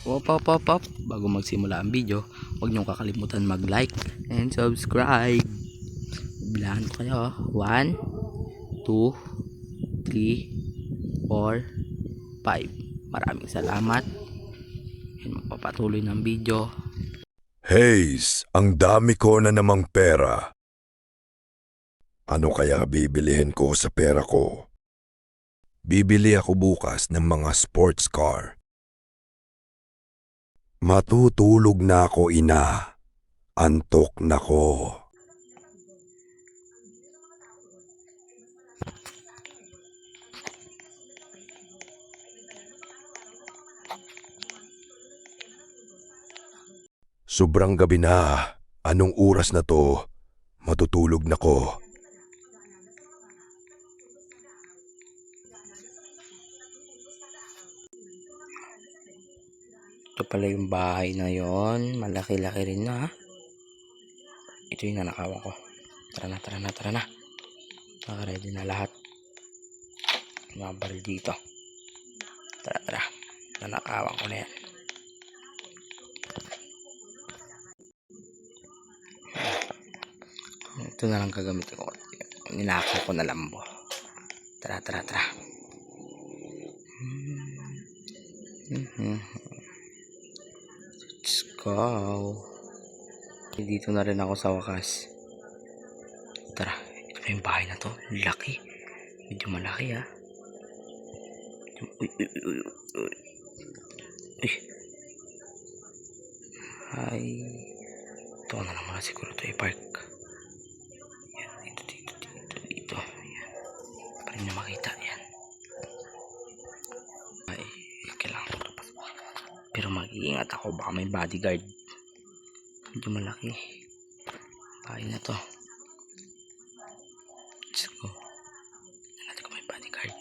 Op. Bago magsimula ang video, huwag niyong kakalimutan mag-like and subscribe. Bilangan ko kayo. 1, 2, 3, 4, 5. Maraming salamat. And magpapatuloy ng video. Haze, ang dami ko na namang pera. Ano kaya bibilihin ko sa pera ko? Bibili ako bukas ng mga sports car. Matutulog na ako, ina. Antok na ko. Sobrang gabi na. Anong oras na to? Matutulog na ko. Ito pala yung bahay na yon. Malaki-laki rin na. Ito yung nanakawan ko. Tara na. Nakaready na lahat. Mga baril dito. Tara. Nanakawan ko na yan. Ito na lang gagamitin ko. Ninakaw ko na lambo. Tara. Let's go. Dito na rin ako sa wakas. Tara, ito na yung bahay na to. Laki. Medyo malaki ha. Uy. Ay. Ito na lang muna siguro ito i-park. Yan, dito. Yan. Para nyo makita. Yan. Ay, kailangan ko ito. Pero mag-iingat ako. Baka may bodyguard. Medyo malaki. Bahay na to. Let's go. Tignan natin kung may bodyguard.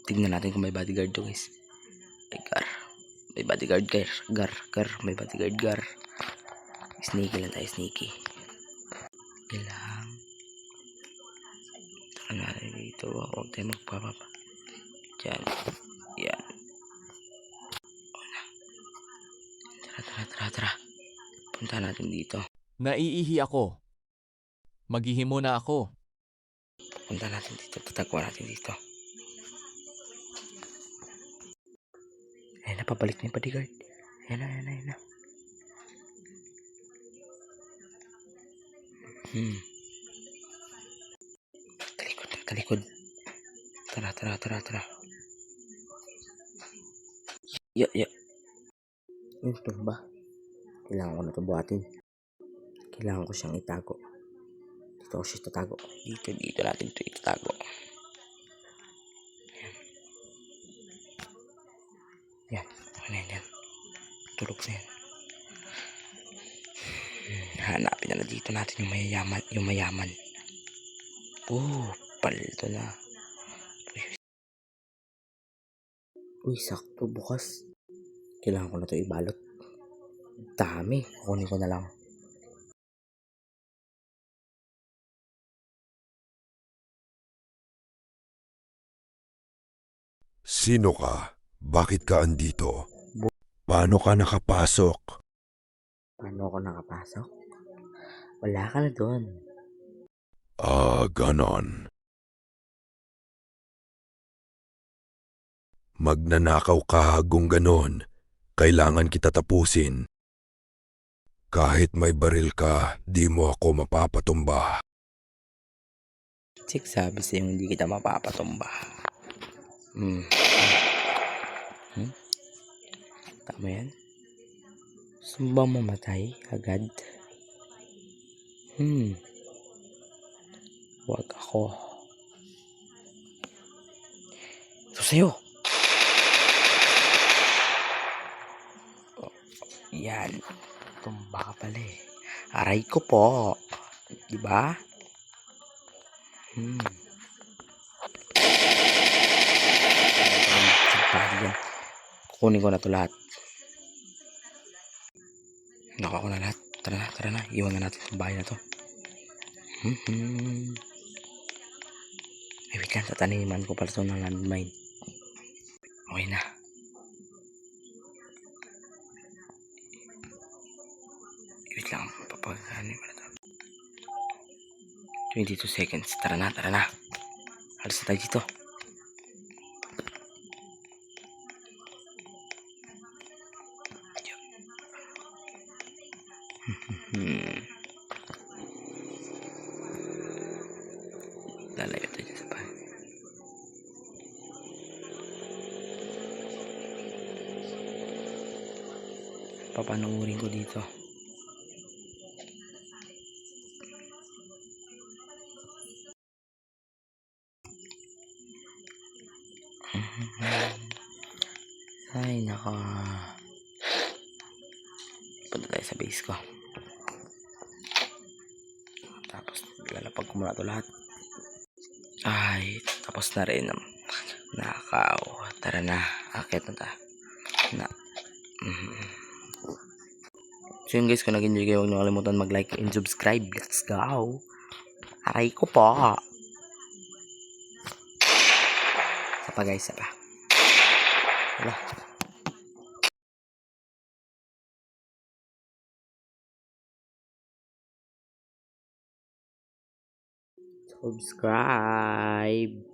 Tignan natin kung may bodyguard to, guys. Ay, gar. May bodyguard, gar. May bodyguard, gar. Sneaky lang tayo, sneaky. Kailangan. Taka natin dito. Huwag tayo magpapapa. Diyan. Yan. Tara. Punta natin dito. Naiihi ako. Maghihimo na ako. Punta natin dito. Tatagwa natin dito. Ayan na, pabalik na yung bodyguard. Ayan na. Talikod. Tara. Ya. Ito ba? Kailangan ko na ito buhatin. Kailangan ko siyang itago. Dito ko siya itatago. Dito natin ito itatago. Yan. Yan. Tulog na yan. Hanapin na dito natin yung mayaman. Palito na. Uy, sakto bukas. Kailangan ko na ito ibalot. Dami. Kukunin ko na lang. Sino ka? Bakit ka andito? Paano ka nakapasok? Paano ako nakapasok? Wala ka na doon. Ganon. Magnanakaw ka hagong ganon. Kailangan kita tapusin. Kahit may baril ka, di mo ako mapapatumba. Sabi sa'yo hindi kita mapapatumba. Tama yan. Saan ba mamatay agad? Huwag ako. Ito sa'yo. Yan. Tumba ka pala eh. Aray ko po. Diba? Kukunin ko na ito lahat. Nakuha ko na lahat. Tara na. Iwan na natin itong bahay na to. Ay, wait lang. Tataniman ko pala ito ng landmine. Okay na. kapag ano yung 22 seconds. Tara na, tara na. Alis na tayo dito. Lalayo tayo sa bahay. Papanuurin ko dito. Ay, nako. Punta tayo sa base ko. Tapos, lalapag ko muna ito lahat. Ay, tapos na rin. Nakaw. Tara na. Akit na ta. Na. So yun guys, kung nag-enjoy kayo, huwag niyo kalimutan mag-like and subscribe. Let's go. Aray ko po. Isa pa guys, isa pa. Wala. Subscribe.